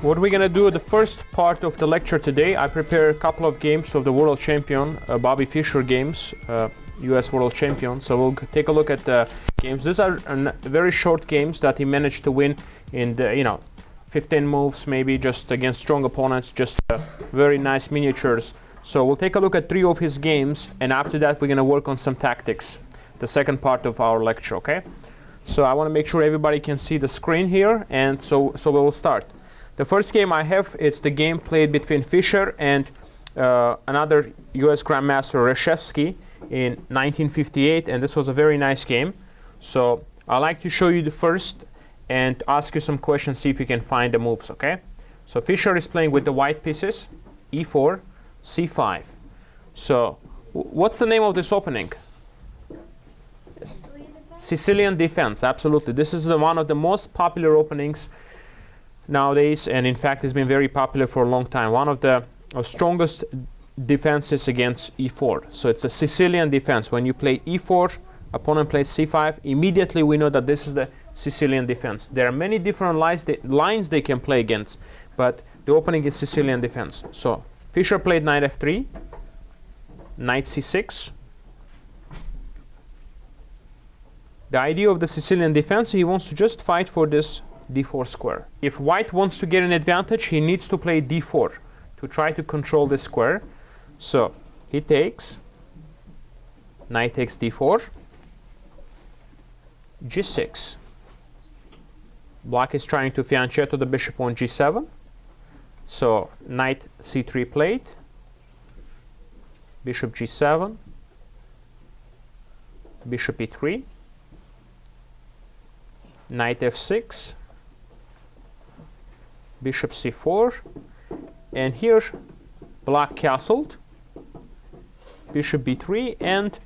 What we're gonna do the first part of the lecture today, I prepare a couple of games of the world champion, Bobby Fischer games, US world champion. So we'll take a look at the games. These are very short games that he managed to win in the, 15 moves, maybe, just against strong opponents, just very nice miniatures. So we'll take a look at 3 of his games, and after that we're gonna work on some tactics, the second part of our lecture, okay? So I wanna make sure everybody can see the screen here, and so we will start. The first game I have, it's the game played between Fischer and another US Grandmaster, Reshevsky, in 1958, and this was a very nice game. So I'd like to show you the first and ask you some questions, see if you can find the moves, okay? So Fischer is playing with the white pieces, e4, c5. So what's the name of this opening? Sicilian Defense, absolutely. This is one of the most popular openings nowadays, and in fact it's been very popular for a long time. One of the strongest defenses against e4. So it's a Sicilian defense. When you play e4, opponent plays c5, immediately we know that this is the Sicilian defense. There are many different lines they can play against, but the opening is Sicilian defense. So Fischer played knight f3, knight c6. The idea of the Sicilian defense, he wants to just fight for this d4 square. If white wants to get an advantage, he needs to play d4 to try to control this square. So he takes, knight takes d4, g6. Black is trying to fianchetto the bishop on g7. So knight c3 played, bishop g7, bishop e3, knight f6, bishop c4, and here black castled, bishop b3, and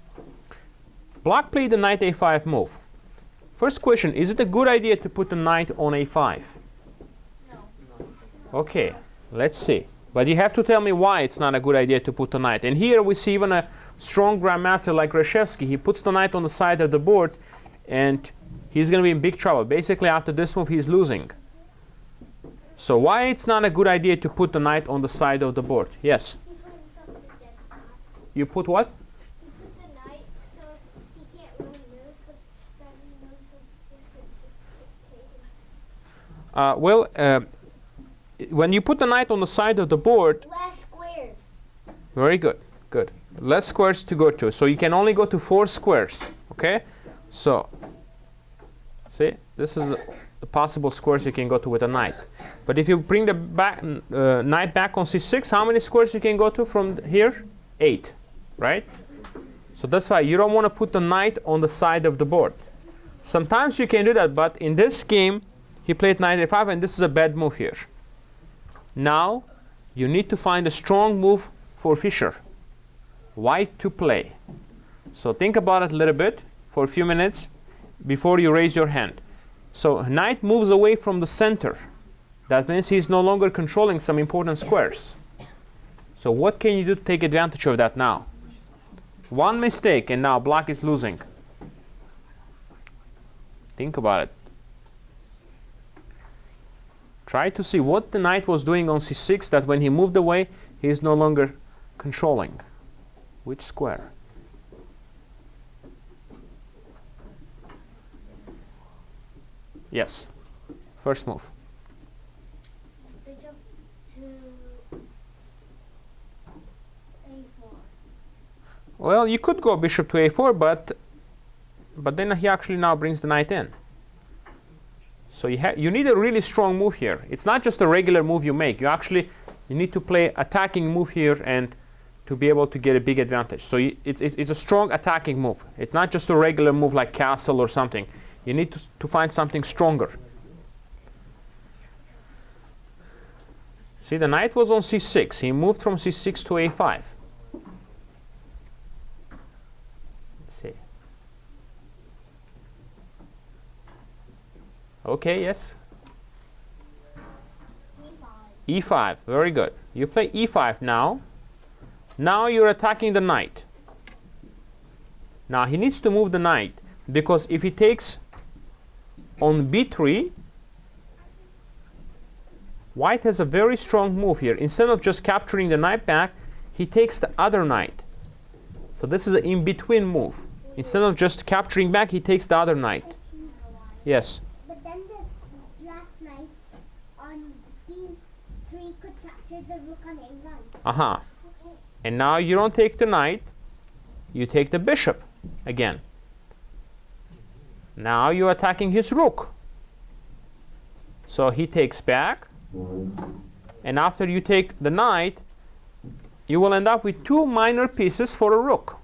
black played the knight a5 move. First question, is it a good idea to put the knight on a5? No. Okay, let's see. But you have to tell me why it's not a good idea to put the knight. And here we see even a strong grandmaster like Reshevsky, he puts the knight on the side of the board, and he's going to be in big trouble. Basically, after this move, he's losing. So why it's not a good idea to put the knight on the side of the board? Yes? You put what? You put the knight so he can't really move because then he knows he'll just get taken. When you put the knight on the side of the board... Less squares. Very good. Good. Less squares to go to. So you can only go to 4 squares. Okay? So, see? This is the possible squares you can go to with a knight. But if you bring the knight back on c6, how many squares you can go to from here? 8, right? So that's why you don't want to put the knight on the side of the board. Sometimes you can do that, but in this game, he played knight a5, and this is a bad move here. Now, you need to find a strong move for Fischer. White to play. So think about it a little bit for a few minutes before you raise your hand. So knight moves away from the center. That means he's no longer controlling some important squares. So what can you do to take advantage of that now? One mistake and now black is losing. Think about it. Try to see what the knight was doing on c6 that when he moved away, he is no longer controlling. Which square? Yes. First move. Bishop to a4. Well, you could go bishop to a4, but then he actually now brings the knight in. So you need a really strong move here. It's not just a regular move you make. You need to play attacking move here and to be able to get a big advantage. So it's a strong attacking move. It's not just a regular move like castle or something. You need to find something stronger. See, the knight was on c6. He moved from c6 to a5. Let's see. Okay, yes? e5. e5, very good. You play e5 now. Now you're attacking the knight. Now he needs to move the knight, because if he takes on b3, White has a very strong move here. Instead of just capturing the knight back, he takes the other knight. So this is an in-between move. Instead of just capturing back, he takes the other knight. Yes? But then the black knight on D3 could capture the rook on A1. Uh-huh. Okay. And now you don't take the knight, you take the bishop again. Now you're attacking his rook. So he takes back. And after you take the knight, you will end up with two minor pieces for a rook.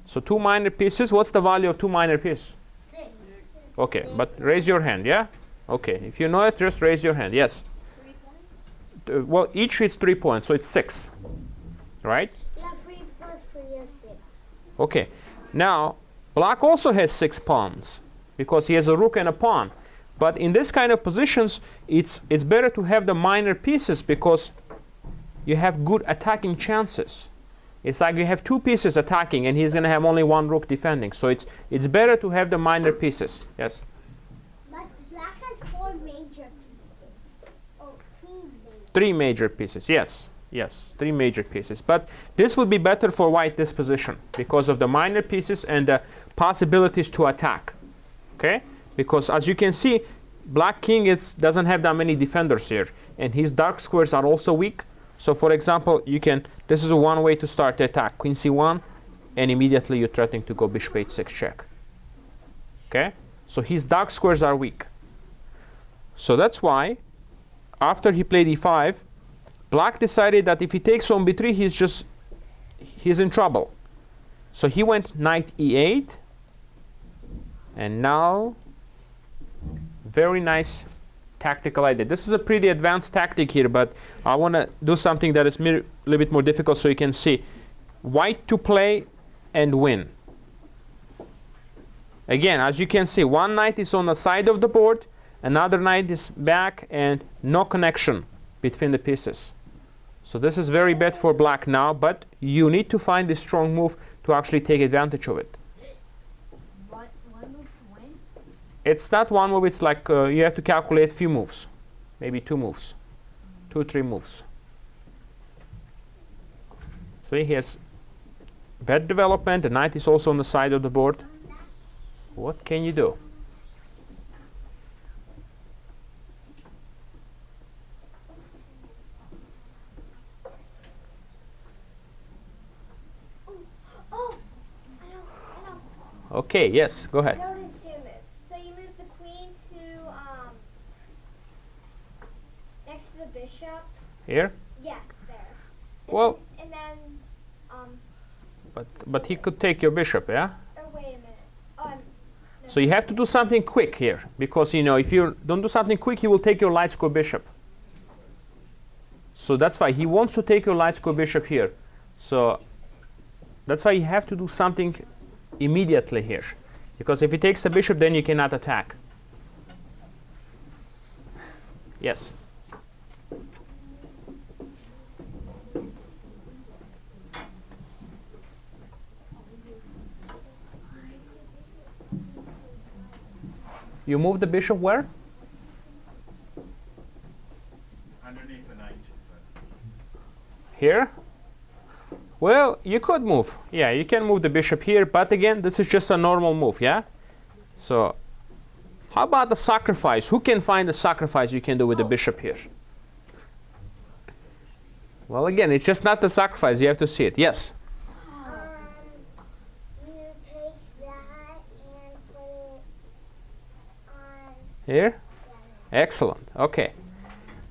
So two minor pieces, what's the value of two minor pieces? 6. Okay, but raise your hand, yeah? Okay, if you know it, just raise your hand, yes. 3 points? Well, each is 3 points, so it's 6, right? Yeah, 3 plus 3 is 6. Okay, now black also has 6 pawns because he has a rook and a pawn. But in this kind of positions, it's better to have the minor pieces because you have good attacking chances. It's like you have 2 pieces attacking and he's going to have only 1 rook defending. So it's better to have the minor pieces. Yes? But black has 4 major pieces. Oh, 3 major. 3 major pieces, yes. Yes, 3 major pieces. But this would be better for white this position because of the minor pieces and the possibilities to attack. Okay? Because as you can see, black king doesn't have that many defenders here. And his dark squares are also weak. So for example, this is one way to start the attack. Queen c1, and immediately you're threatening to go bishop h6 check. Okay? So his dark squares are weak. So that's why, after he played e5, black decided that if he takes on b3, he's in trouble. So he went knight e8, and now, very nice tactical idea. This is a pretty advanced tactic here, but I want to do something that is a little bit more difficult so you can see. White to play and win. Again, as you can see, one knight is on the side of the board, another knight is back, and no connection between the pieces. So this is very bad for black now, but you need to find a strong move to actually take advantage of it. One move to win? It's not one move, it's like you have to calculate a few moves. Maybe 2 moves. 2 or 3 moves. See, he has bad development. The knight is also on the side of the board. What can you do? Oh, I know. Okay, yes, go ahead. I know the 2 moves. So you move the queen to next to the bishop. Here? Yes, there. Well, And then but he could take your bishop, yeah? oh, wait a minute. Oh, no. So you have to do something quick here, because if you don't do something quick, he will take your light square bishop. So that's why he wants to take your light square bishop here. So that's why you have to do something immediately here, because if he takes the bishop, then you cannot attack. Yes. You move the bishop where? Underneath the knight. Here? Well, you could move. Yeah, you can move the bishop here, but again, this is just a normal move, yeah? So, how about the sacrifice? Who can find the sacrifice you can do with the bishop here? Well, again, it's just not the sacrifice. You have to see it. Yes? You take that and put it on. Here? Excellent. Okay.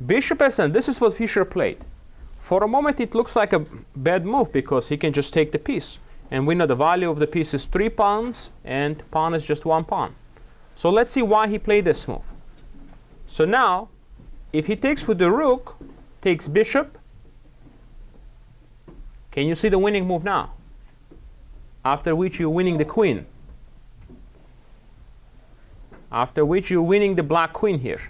Bishop s7. This is what Fischer played. For a moment, it looks like a bad move because he can just take the piece. And we know the value of the piece is 3 pawns, and pawn is just 1 pawn. So let's see why he played this move. So now, if he takes with the rook, takes bishop, can you see the winning move now? After which you're winning the queen. After which you're winning the black queen here.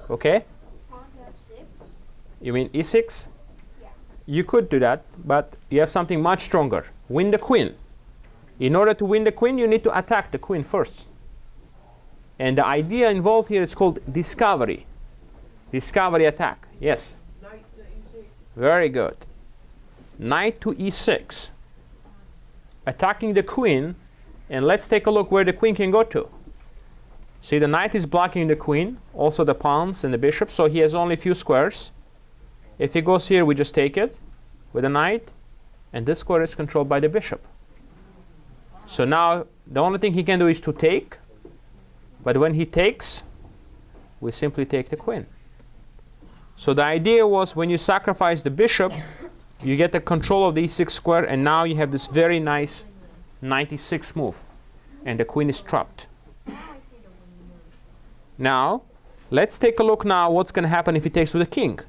Okay? Pawn to f6. You mean e6? Yeah. You could do that, but you have something much stronger. Win the queen. In order to win the queen, you need to attack the queen first. And the idea involved here is called discovery. Discovery attack. Yes? Knight to e6. Very good. Knight to e6. Attacking the queen. And let's take a look where the queen can go to. See, the knight is blocking the queen, also the pawns and the bishop, so he has only a few squares. If he goes here, we just take it with a knight, and this square is controlled by the bishop. So now the only thing he can do is to take, but when he takes, we simply take the queen. So the idea was when you sacrifice the bishop, you get the control of the e6 square, and now you have this very nice knight e6 move, and the queen is trapped. Now, let's take a look now what's going to happen if he takes with the king.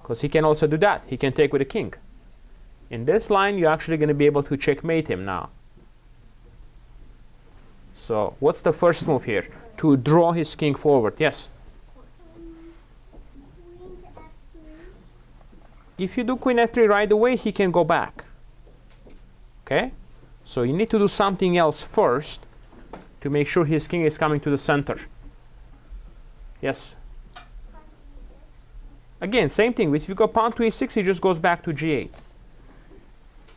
Because he can also do that. He can take with the king. In this line, you're actually going to be able to checkmate him now. So, what's the first move here? To draw his king forward. Yes? Queen to f3. If you do queen f3 right away, he can go back. Okay? So, you need to do something else first to make sure his king is coming to the center. Yes? Again, same thing. If you go pawn to e6, he just goes back to g8.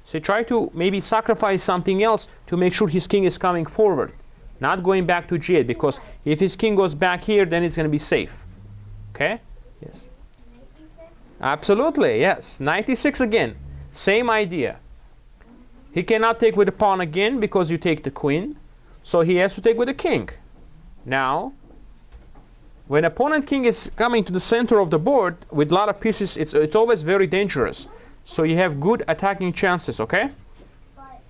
So try to maybe sacrifice something else to make sure his king is coming forward, not going back to g8, because if his king goes back here, then it's going to be safe. Okay? Yes. Absolutely, yes. Knight e6 again. Same idea. He cannot take with the pawn again because you take the queen. So he has to take with the king. Now, when opponent king is coming to the center of the board with a lot of pieces, it's always very dangerous. So you have good attacking chances, okay? But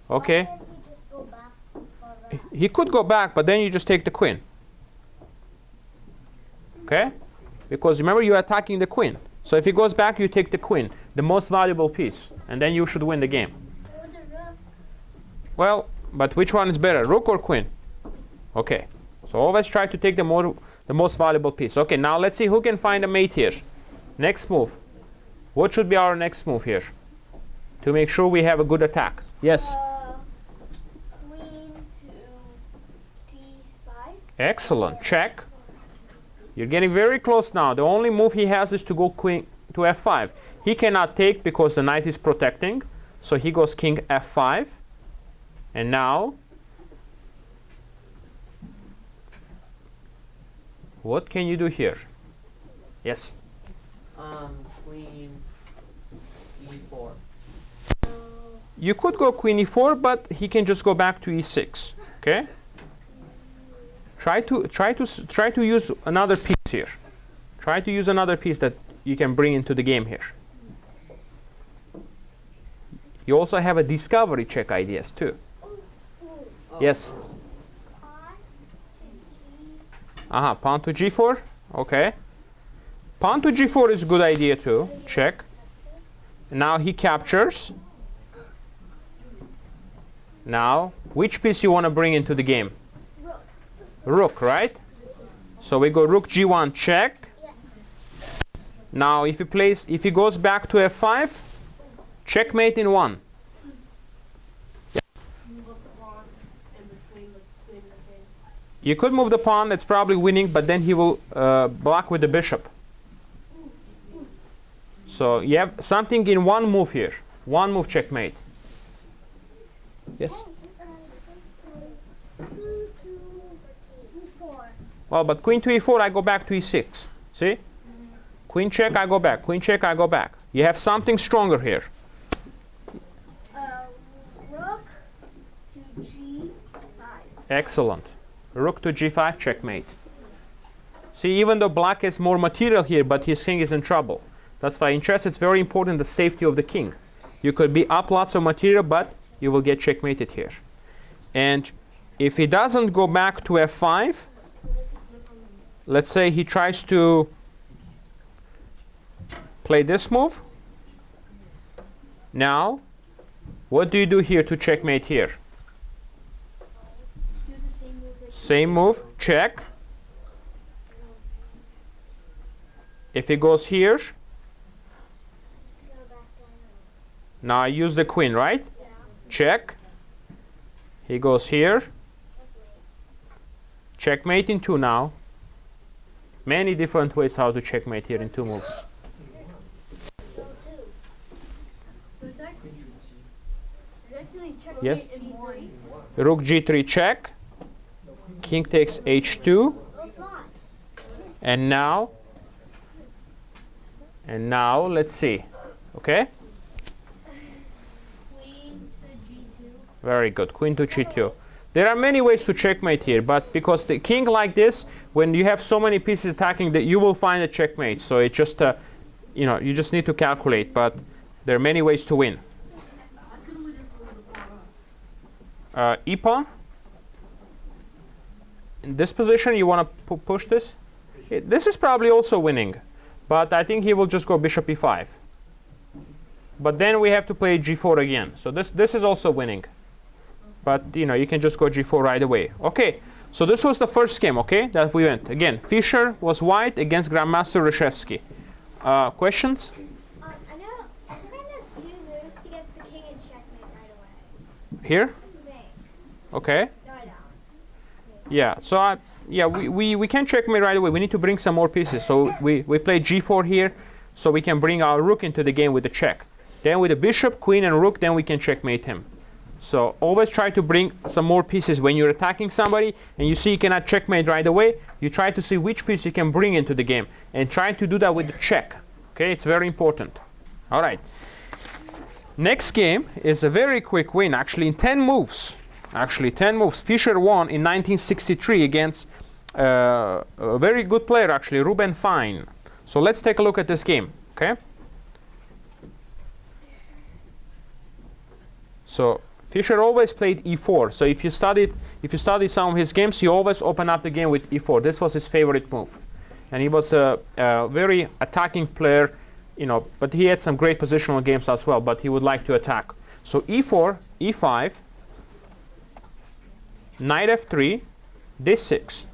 Okay. why can't he just go back for that? He could go back, but then you just take the queen. Okay? Because remember, you're attacking the queen. So if he goes back, you take the queen, the most valuable piece, and then you should win the game. Or the rook. Well, but which one is better, rook or queen? Okay. So always try to take the most valuable piece. Okay, now let's see who can find a mate here. Next move. What should be our next move here? To make sure we have a good attack. Yes? Queen to d5. Excellent. Check. You're getting very close now. The only move he has is to go queen to f5. He cannot take because the knight is protecting. So he goes king f5. And now, what can you do here? Yes? Queen e4. You could go queen e4, but he can just go back to e6. Okay? Try to use another piece here. Try to use another piece that you can bring into the game here. You also have a discovery check ideas too. Yes. Pawn to g. Pawn to g4. Okay. Pawn to g4 is a good idea too. Check. Now he captures. Now, which piece you want to bring into the game? Rook. Rook, right? So we go rook g1 check. Yeah. Now if he goes back to f5, checkmate in 1. Move up the pawn in between the queen and the king. You could move the pawn, that's probably winning, but then he will block with the bishop. So you have something in one move here. One move checkmate. Yes? Queen to e4. Well, but queen to e4, I go back to e6. See? Queen check, I go back. Queen check, I go back. You have something stronger here. Rook to g5. Excellent. Rook to g5, checkmate. See, even though black has more material here, but his king is in trouble. That's why in chess it's very important the safety of the king. You could be up lots of material, but you will get checkmated here. And if he doesn't go back to f5, let's say he tries to play this move. Now, what do you do here to checkmate here? Do the same move as Same move, check. If he goes here, scale back down. now I use the queen, right? Yeah. Check. He goes here. Checkmate in 2 now. Many different ways how to checkmate here in 2 moves. Yes. Rook g3 check. King takes h2. And now let's see. Okay? Queen to G2. Very good. Queen to G2. There are many ways to checkmate here, but because the king like this, when you have so many pieces attacking, that you will find a checkmate. So it just, you just need to calculate. But there are many ways to win. E-pawn. In this position, you want to push this. This is probably also winning, but I think he will just go bishop e5. But then we have to play g4 again. So this is also winning. But you can just go g4 right away. Okay, so this was the first game, okay, that we went. Again, Fischer was white against Grandmaster Reshevsky. Questions? I think I know 2 moves to get the king in checkmate right away. Here? I think. Okay. No, I don't. Yeah, so we can checkmate right away. We need to bring some more pieces. So we play g4 here, so we can bring our rook into the game with the check. Then with the bishop, queen, and rook, then we can checkmate him. So always try to bring some more pieces when you're attacking somebody and you see you cannot checkmate right away. You try to see which piece you can bring into the game and try to do that with the check. Okay, it's very important. All right. Next game is a very quick win, actually in 10 moves. Actually 10 moves. Fischer won in 1963 against a very good player, actually, Ruben Fine. So let's take a look at this game. Okay. So Fischer always played e4. So if you studied some of his games, he always opened up the game with e4. This was his favorite move, and he was a very attacking player, but he had some great positional games as well. But he would like to attack. So e4, e5, knight f3, d6.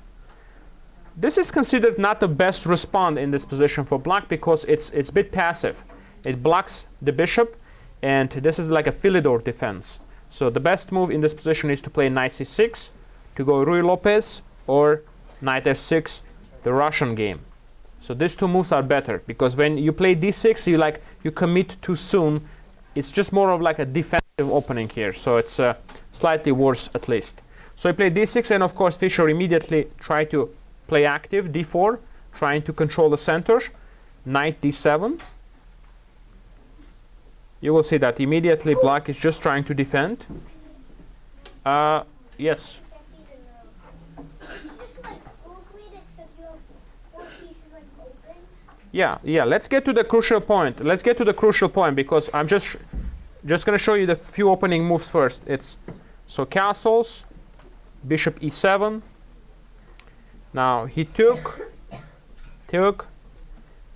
This is considered not the best response in this position for black because it's a bit passive. It blocks the bishop, and this is like a Philidor defense. So the best move in this position is to play knight c6, to go Ruy Lopez, or knight f6, the Russian game. So these 2 moves are better because when you play d6, you commit too soon. It's just more of like a defensive opening here. So it's slightly worse at least. So he played d6, and of course Fischer immediately tried to play active d4, trying to control the center. Knight d7. You will see that immediately black is just trying to defend. Yes. It's just like closely, except you have 4 pieces like open. Yeah. Let's get to the crucial point. Because I'm just going to show you the few opening moves first. So castles, bishop e7. Now he took.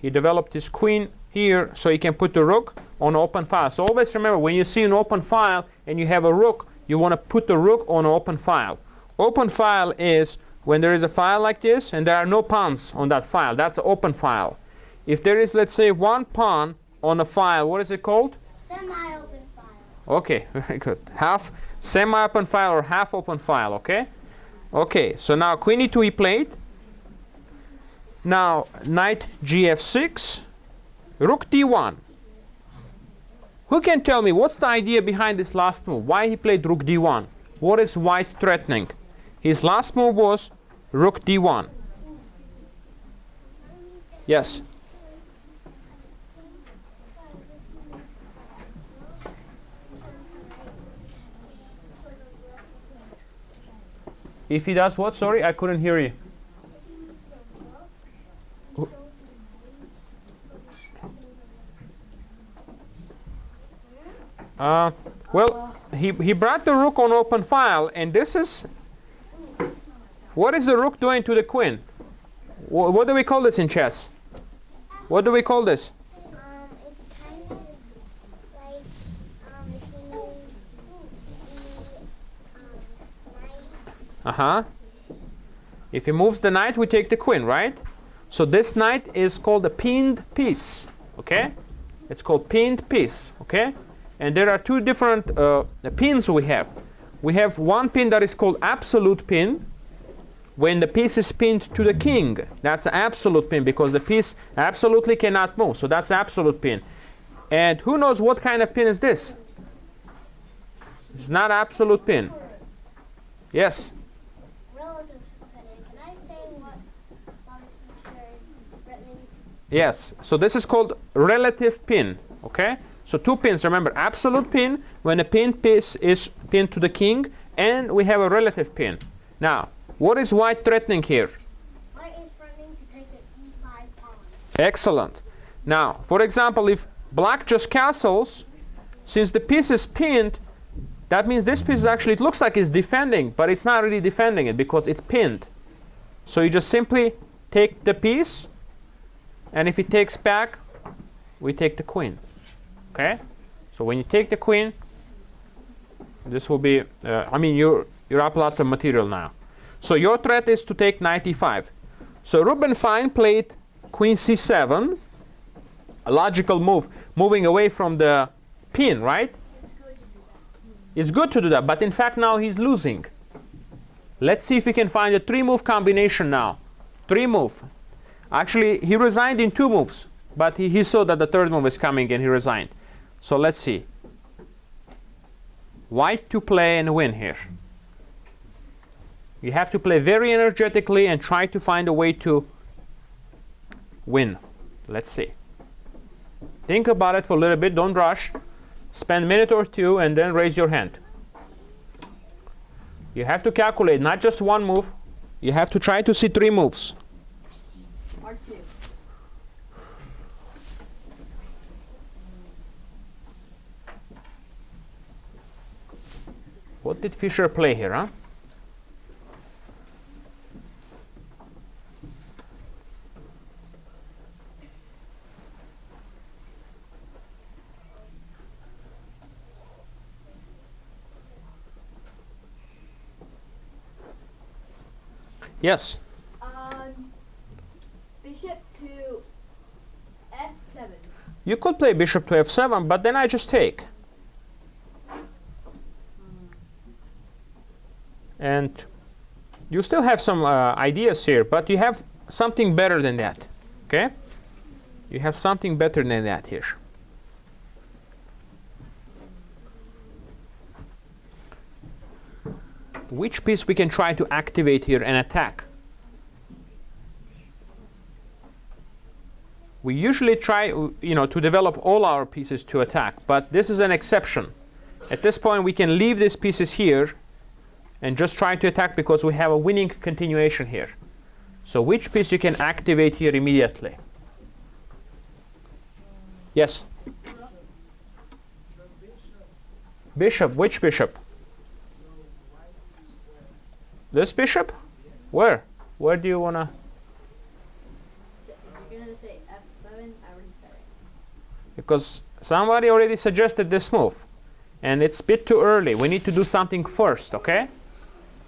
He developed his queen here, so he can put the rook on open file. So always remember, when you see an open file and you have a rook, you want to put the rook on an open file. Open file is when there is a file like this and there are no pawns on that file. That's an open file. If there is, let's say, 1 pawn on a file, what is it called? Semi-open file. Okay, very good. Half semi-open file or half open file, okay? Okay, so now queen e2 he played. Now knight gf6, rook d1. Who can tell me what's the idea behind this last move? Why he played rook d1? What is white threatening? His last move was rook d1. Yes. If he does what? Sorry, I couldn't hear you. Well, he brought the rook on open file, and this is... What is the rook doing to the queen? What do we call this in chess? What do we call this? It's kind of like if you use the knight. If he moves the knight, we take the queen, right? So this knight is called a pinned piece, okay? It's called pinned piece, okay? And there are 2 different pins we have. We have one pin that is called absolute pin, when the piece is pinned to the king. That's an absolute pin because the piece absolutely cannot move. So that's absolute pin. And who knows what kind of pin is this? It's not absolute pin. Yes? Relative pinning. Can I say what Bobby Fischer is threatening? Yes. So this is called relative pin. Okay? So two pins. Remember, absolute pin when the pin piece is pinned to the king, and we have a relative pin. Now, what is white threatening here? White is threatening to take the e5 pawn. Excellent. Now, for example, if black just castles, since the piece is pinned, that means this piece is actually, it looks like it's defending, but it's not really defending it because it's pinned. So you just simply take the piece, and if it takes back, we take the queen. Okay? So when you take the queen, this will be, you're up lots of material now. So your threat is to take knight e5. So Ruben Fine played queen c7, a logical move, moving away from the pin, right? It's good to do that, but in fact now he's losing. Let's see if we can find a 3-move combination now. 3-move. Actually, he resigned in 2 moves, but he saw that the 3rd move is coming and he resigned. So let's see. White to play and win here. You have to play very energetically and try to find a way to win. Let's see. Think about it for a little bit, don't rush. Spend a minute or 2 and then raise your hand. You have to calculate not just 1 move, you have to try to see 3 moves. R2. What did Fischer play here, huh? Yes. Bishop to f7. You could play bishop to f7, but then I just take. And you still have some ideas here, but you have something better than that. Okay? You have something better than that here. Which piece we can try to activate here and attack? We usually try, to develop all our pieces to attack, but this is an exception. At this point, we can leave these pieces here and just try to attack because we have a winning continuation here. So which piece you can activate here immediately? Yes? Bishop. Which bishop? This bishop? Where? Where do you want to? If you're going to say f7, I already said it. Because somebody already suggested this move. And it's a bit too early. We need to do something first, okay?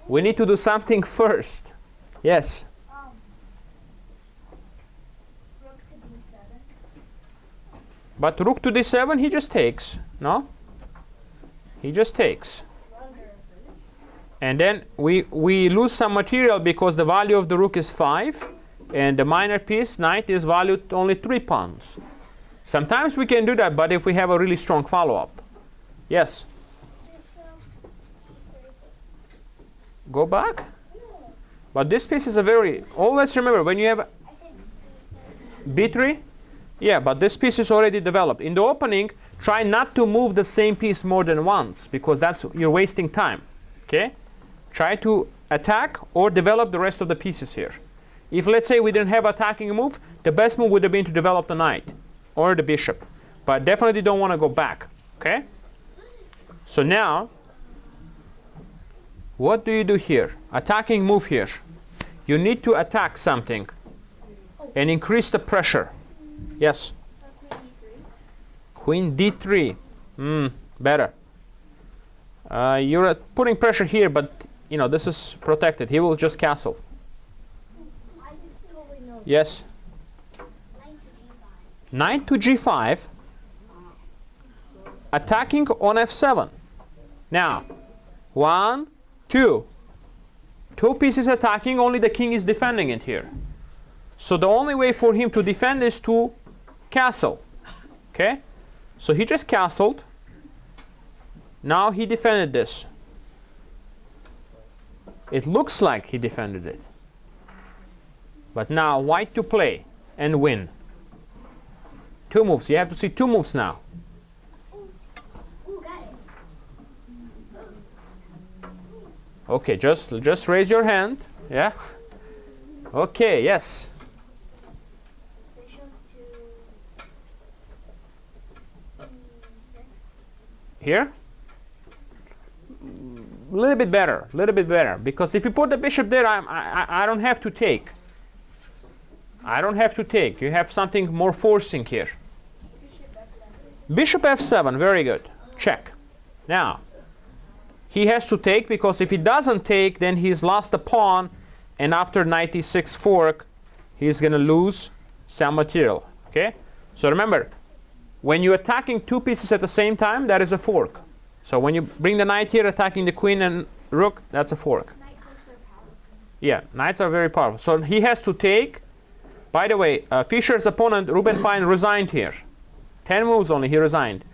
We need to do something first. Yes? Rook to d7. But rook to d7, he just takes. No? He just takes. And then we lose some material because the value of the rook is 5. And the minor piece, knight, is valued only 3 pawns. Sometimes we can do that, but if we have a really strong follow-up. Yes? Go back? But this piece is a very, always remember, when you have b3, yeah, but this piece is already developed. In the opening, try not to move the same piece more than once, because you're wasting time. Okay? Try to attack or develop the rest of the pieces here. If, let's say, we didn't have attacking move, the best move would have been to develop the knight or the bishop. But definitely don't want to go back. Okay? So now, what do you do here? Attacking move here. You need to attack something and increase the pressure. Yes? Queen d3. Better. You're putting pressure here, but this is protected. He will just castle. I just totally know. Yes? Knight to g5. Knight to g5. Attacking on f7. Now, 1, 2. Two pieces attacking, only the king is defending it here. So the only way for him to defend is to castle. Okay? So he just castled. Now he defended this. It looks like he defended it. But now white to play and win. Two moves. You have to see two moves now. Ooh, got it. Okay, just raise your hand. Yeah? Okay, yes. Bishop to E6. Here? A little bit better, because if you put the bishop there, I don't have to take. I don't have to take. You have something more forcing here. Bishop f7, very good. Check. Now, he has to take, because if he doesn't take, then he's lost a pawn, and after knight e6 fork, he's going to lose some material. Okay? So remember, when you're attacking two pieces at the same time, that is a fork. So when you bring the knight here, attacking the queen and rook, that's a fork. Yeah, knights are very powerful. So he has to take. By the way, Fischer's opponent, Ruben Fine, resigned here. 10 moves only, he resigned.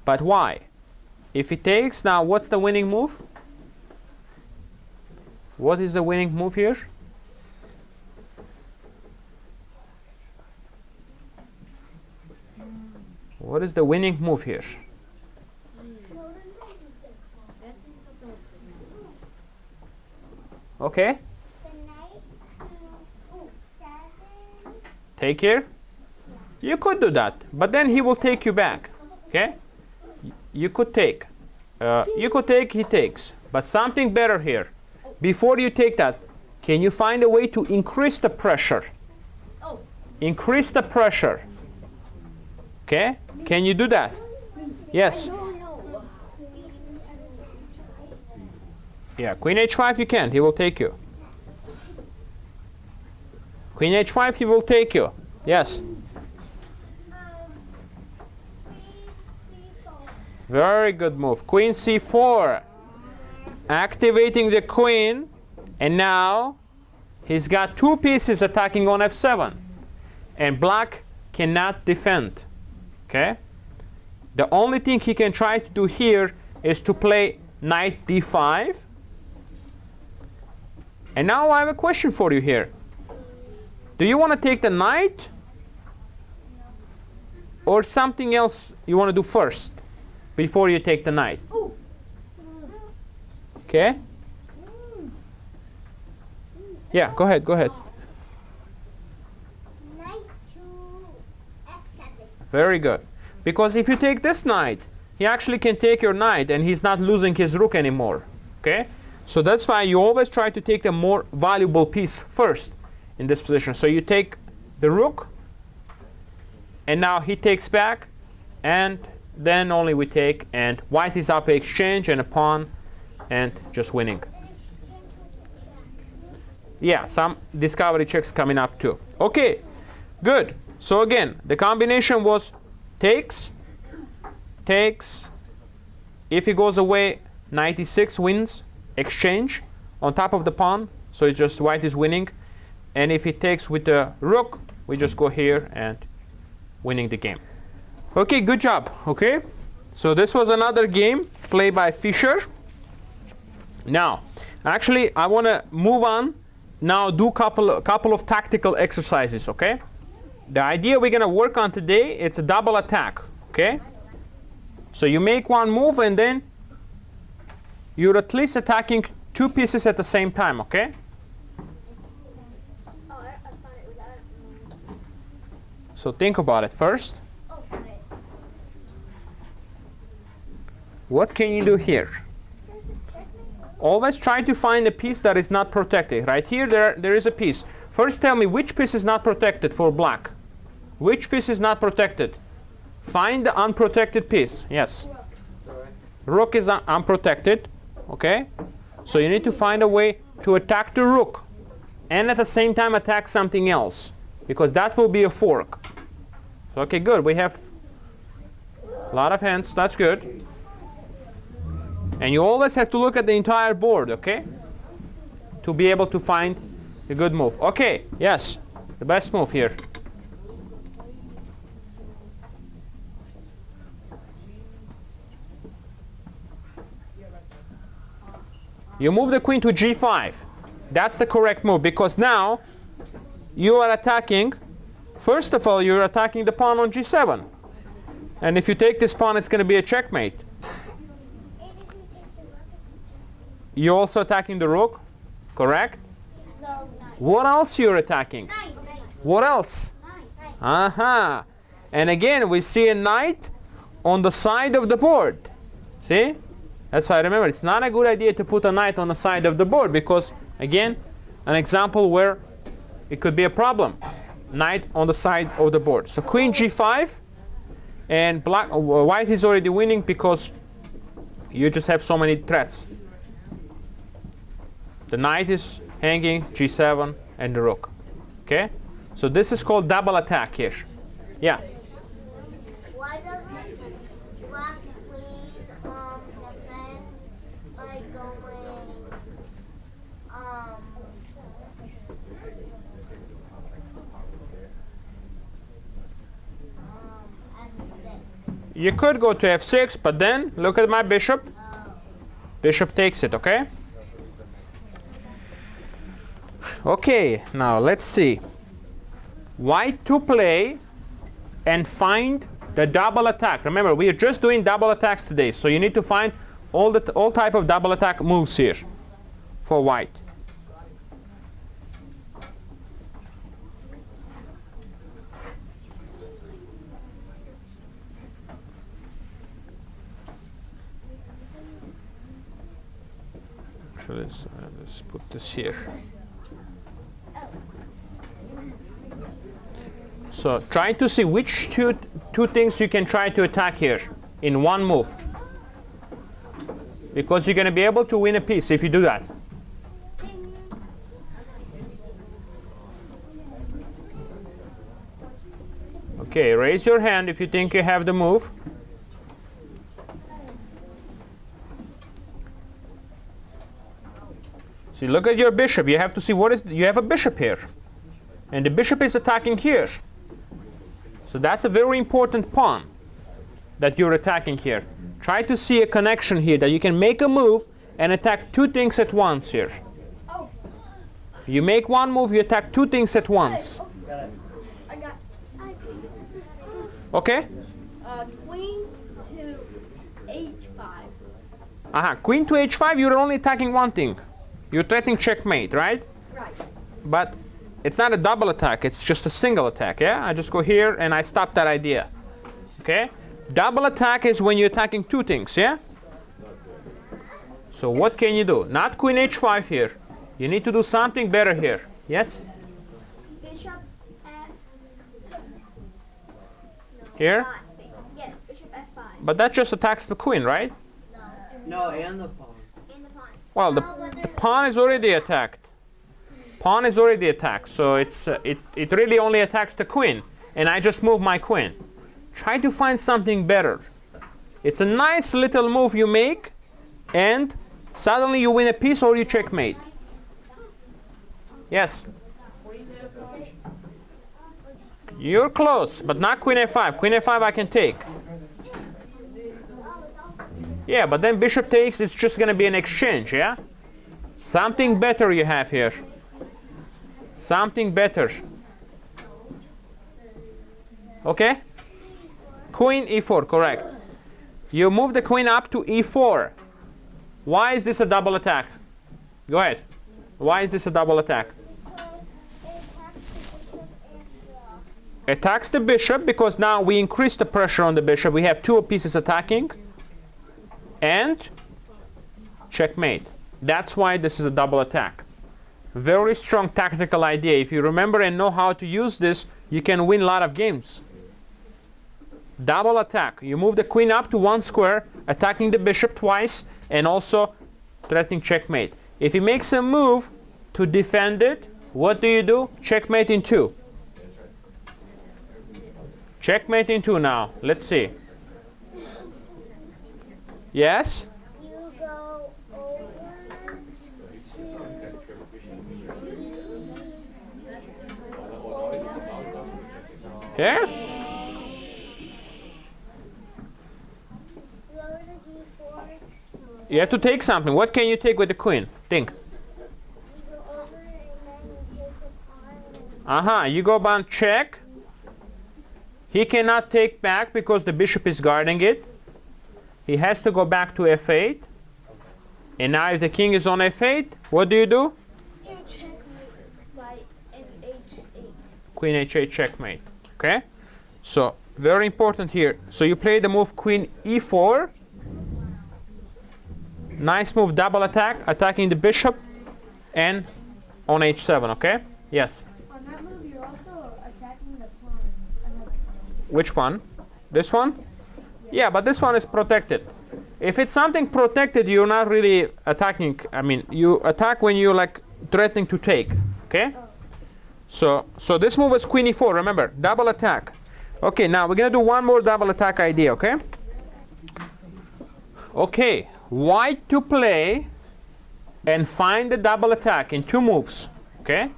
But why? If he takes, now what's the winning move? What is the winning move here? What is the winning move here? Okay. The knight to 7. Take here. You could do that, but then he will take you back. Okay? You could take. You could take, he takes. But something better here. Before you take that, can you find a way to increase the pressure? Oh. Increase the pressure. Okay? Can you do that? Yes. No. Yeah, queen h5 you can. He will take you. Queen h5, he will take you. Yes. Very good move. Queen c4. Activating the queen. And now he's got two pieces attacking on f7. And black cannot defend. Okay? The only thing he can try to do here is to play knight d5. And now I have a question for you here. Do you want to take the knight? Or something else you want to do first before you take the knight? Okay? Yeah, go ahead. Knight to f7. Very good. Because if you take this knight, he actually can take your knight and he's not losing his rook anymore. Okay? So that's why you always try to take the more valuable piece first in this position. So you take the rook, and now he takes back, and then only we take, and white is up exchange and a pawn, and just winning. Yeah, some discovery checks coming up too. Okay, good. So again, the combination was takes, takes. If he goes away, knight e6 wins. Exchange on top of the pawn, so it's just white is winning. And if he takes with the rook, we just go here and winning the game. Okay, good job. Okay, so this was another game played by Fischer. Now, actually, I want to move on now. Do couple of tactical exercises. Okay, the idea we're gonna work on today, it's a double attack. Okay, so you make one move and then you're at least attacking two pieces at the same time, okay? Oh, I found it without. So think about it first. Oh, found it. What can you do here? Always try to find a piece that is not protected. Right here, there is a piece. First tell me which piece is not protected for black. Which piece is not protected? Find the unprotected piece. Yes. Rook is unprotected. Okay? So you need to find a way to attack the rook and at the same time attack something else, because that will be a fork. So, okay, good. We have a lot of hands. That's good. And you always have to look at the entire board, okay? to be able to find a good move. Okay, yes, the best move here. You move the queen to g5. That's the correct move, because now you are attacking. First of all, you're attacking the pawn on g7. And if you take this pawn, it's going to be a checkmate. You're also attacking the rook, correct? No, What else you're attacking? knight. What else? Uh-huh. And again, we see a knight on the side of the board. See? That's why I remember, it's not a good idea to put a knight on the side of the board, because, again, an example where it could be a problem. Knight on the side of the board. So queen g5, and white is already winning because you just have so many threats. The knight is hanging, g7, and the rook. Okay? So this is called double attack here. Yeah? Why doesn't black queen defend by going f6? You could go to f6, but then look at my bishop. Bishop takes it, okay? Okay, now let's see. White to play and find the double attack. Remember, we are just doing double attacks today, so you need to find all type of double attack moves here for white. So let's put this here. So try to see which two things you can try to attack here in one move, because you're going to be able to win a piece if you do that. Okay, raise your hand if you think you have the move. See, look at your bishop. You have to see what is. You have a bishop here, and the bishop is attacking here. So that's a very important pawn that you're attacking here. Try to see a connection here that you can make a move and attack two things at once here. You make one move, you attack two things at once. I got Okay? queen to h5. Aha, queen to h5, you're only attacking one thing. You're threatening checkmate, right? Right. But it's not a double attack, it's just a single attack, yeah? I just go here and I stop that idea. Okay? Double attack is when you're attacking two things, yeah? So what can you do? Not queen h5 here. You need to do something better here. Yes? Bishop f. Here? Yes, bishop f5. But that just attacks the queen, right? No, and the pawn. In the pawn. Well, the pawn is already attacked. Pawn is already attacked, so it really only attacks the queen. And I just move my queen. Try to find something better. It's a nice little move you make, and suddenly you win a piece or you checkmate. Yes? You're close, but not queen f5. Queen f5 I can take. Yeah, but then bishop takes, it's just going to be an exchange, yeah? Something better you have here. Something better. Okay? Queen e4, correct. You move the queen up to e4. Why is this a double attack? Go ahead. Why is this a double attack? Attacks the bishop because now we increase the pressure on the bishop. We have two pieces attacking. And checkmate. That's why this is a double attack. Very strong tactical idea. If you remember and know how to use this, you can win a lot of games. Double attack. You move the queen up to one square, attacking the bishop twice, and also threatening checkmate. If he makes a move to defend it, what do? Checkmate in two. Checkmate in two now. Let's see. Yes? You go over to Okay? Lower the G4. You have to take something. What can you take with the queen? Think. You go over and then you take the pawn. Uh-huh. You go bound check. He cannot take back because the bishop is guarding it. He has to go back to f8. And now if the king is on f8, what do? You checkmate by an h8. Queen h8 checkmate. Okay? So, very important here. So you play the move queen e4. Nice move, double attack, attacking the bishop, and on h7, okay? Yes. On that move, you're also attacking the pawn. Another pawn. Which one? This one? Yeah, but this one is protected. If it's something protected, you're not really attacking. I mean, you attack when you're like threatening to take, okay? So this move is queen e4, remember, double attack. Okay, now we're gonna do one more double attack idea, okay? Okay, white to play and find the double attack in two moves, okay?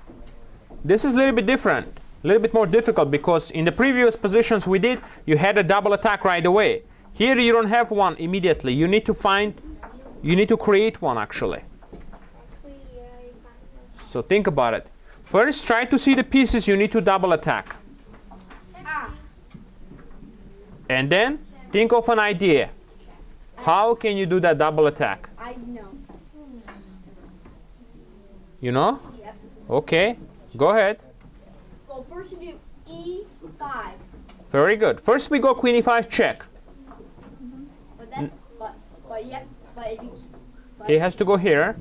This is a little bit different, a little bit more difficult because in the previous positions we did, you had a double attack right away. Here you don't have one immediately. You need to create one actually. So think about it. First, try to see the pieces you need to double attack. And then think of an idea. How can you do that double attack? I know. You know? Yep. Okay, go ahead. Well, first you do e5. Very good. First we go queen e5 check. But that's but if you He has to go here.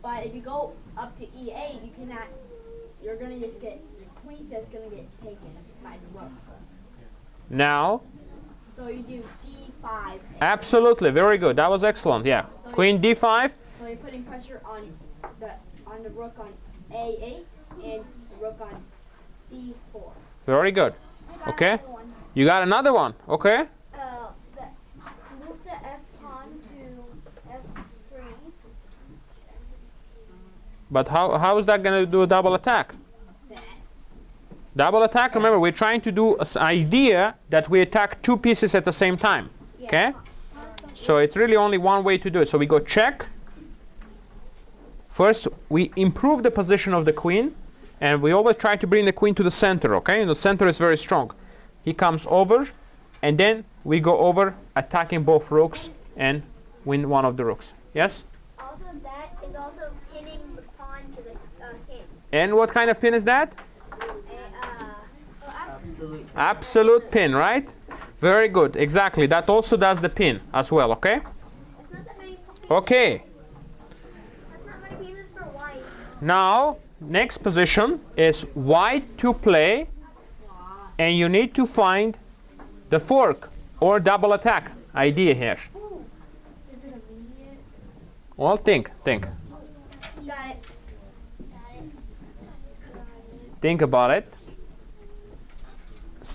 but if you go up to e8, you cannot. You're gonna just get your queen that's gonna get taken by the rook. Now, So you do d5. absolutely, very good. That was excellent. Yeah. Queen d5. So you're putting pressure on the rook on a8 and the rook on c4. Very good. Okay. You got another one. Okay. Move the F pawn to F3. But how is that going to do a double attack? Double attack, remember, we're trying to do an idea that we attack two pieces at the same time. Okay? So it's really only one way to do it. So we go check. First, we improve the position of the queen. And we always try to bring the queen to the center, okay? And the center is very strong. He comes over. And then we go over, attacking both rooks and win one of the rooks. Yes? Also, that is also pinning the pawn to the king. And what kind of pin is that? Absolute. Absolute pin, right? Very good. Exactly. That also does the pin as well, okay? That's not that many. Okay. That's not many pieces for white. Now, next position is white to play. And you need to find the fork or double attack idea here. Is it immediate? Well, think. Got it. Think about it.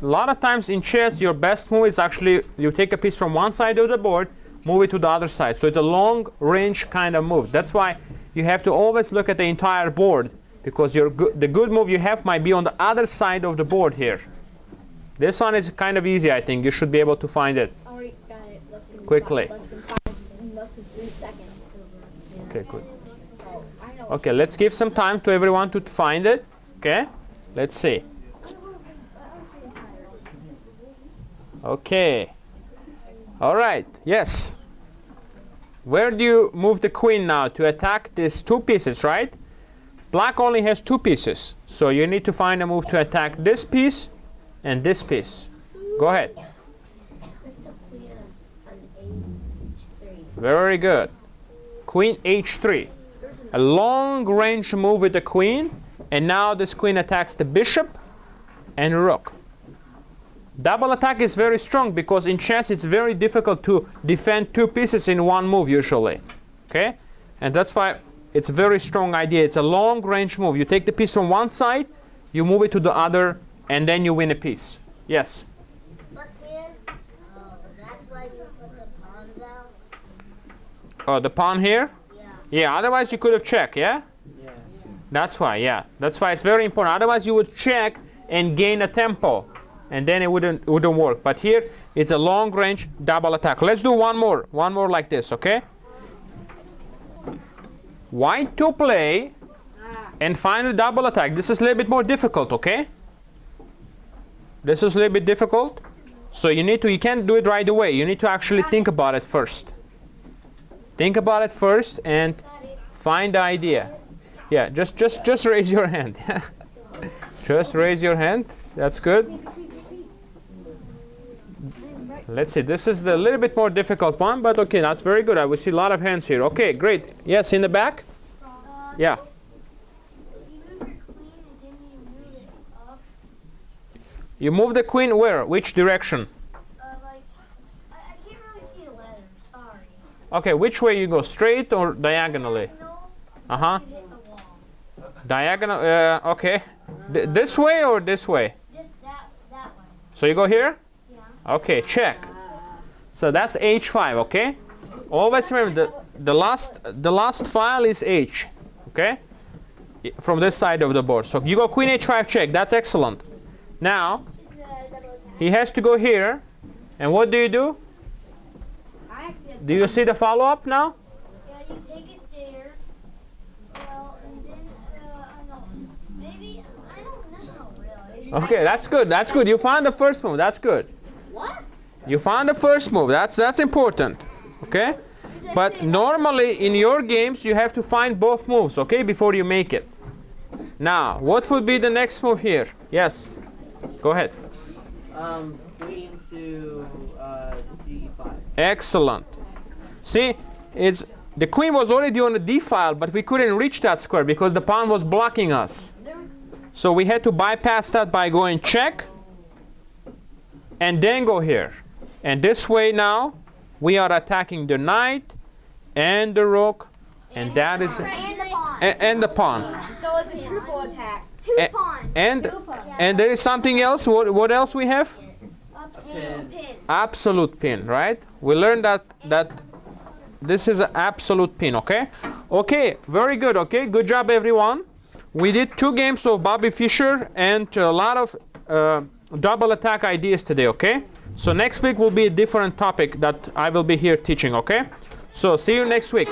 A lot of times in chess, your best move is actually you take a piece from one side of the board, move it to the other side. So it's a long range kind of move. That's why you have to always look at the entire board because the good move you have might be on the other side of the board here. This one is kind of easy, I think. You should be able to find it Already got it. quickly. Less than 3 seconds. Okay, good. Oh, I know. Okay, let's give some time to everyone to find it. Okay, let's see. Okay. All right. Yes. Where do you move the queen now to attack these two pieces, right? Black only has two pieces. So you need to find a move to attack this piece and this piece. Go ahead. Very good. Queen h3. A long range move with the queen. And now this queen attacks the bishop and rook. Double attack is very strong because in chess it's very difficult to defend two pieces in one move usually. Okay? And that's why it's a very strong idea. It's a long range move. You take the piece from one side, you move it to the other, and then you win a piece. Yes? But here, that's why you put the pawns out. Oh, the pawn here? Yeah. Yeah, otherwise you could have checked, yeah? Yeah. That's why, yeah. That's why it's very important. Otherwise you would check and gain a tempo. and then it wouldn't work. But here it's a long range double attack. Let's do one more like this, okay? White to play and find a double attack. This is a little bit more difficult, okay? This is a little bit difficult. So you can't do it right away. You need to actually think about it first. Think about it first and find the idea. Yeah, just raise your hand. Just raise your hand. That's good. Let's see. This is the little bit more difficult one, but okay, that's very good. I will see a lot of hands here. Okay, great. Yes, in the back. Yeah. You move the queen where? Which direction? Like, I can't really see the letters. Sorry. Okay, which way you go? Straight or diagonally? No. Uh-huh. You hit the wall. Diagonal. Okay. This way or this way? That way. So you go here? Yeah. Okay, check. So that's H5, okay? Always remember the last file is H, okay? From this side of the board. So you go Queen H5 check. That's excellent. Now he has to go here, and what do you do? Do you see the follow-up now? Yeah, you take it there. Well, and then I know. Maybe I don't know really. Okay, that's good. That's good. You found the first move. That's good. What? You found the first move. That's important. Okay? But normally in your games you have to find both moves, okay, before you make it. Now, what would be the next move here? Yes. Go ahead. Queen to D5. Excellent. See, the queen was already on the D file, but we couldn't reach that square because the pawn was blocking us. So we had to bypass that by going check and then go here. And this way now we are attacking the knight and the rook, and that is and the pawn. So it's a triple attack. Two pawns. And there is something else. What else we have? Pin. Absolute pin, right? We learned that this is an absolute pin, okay? Okay, very good, okay? Good job, everyone. We did 2 games of Bobby Fischer and a lot of double attack ideas today, okay? So next week will be a different topic that I will be here teaching, okay? So see you next week.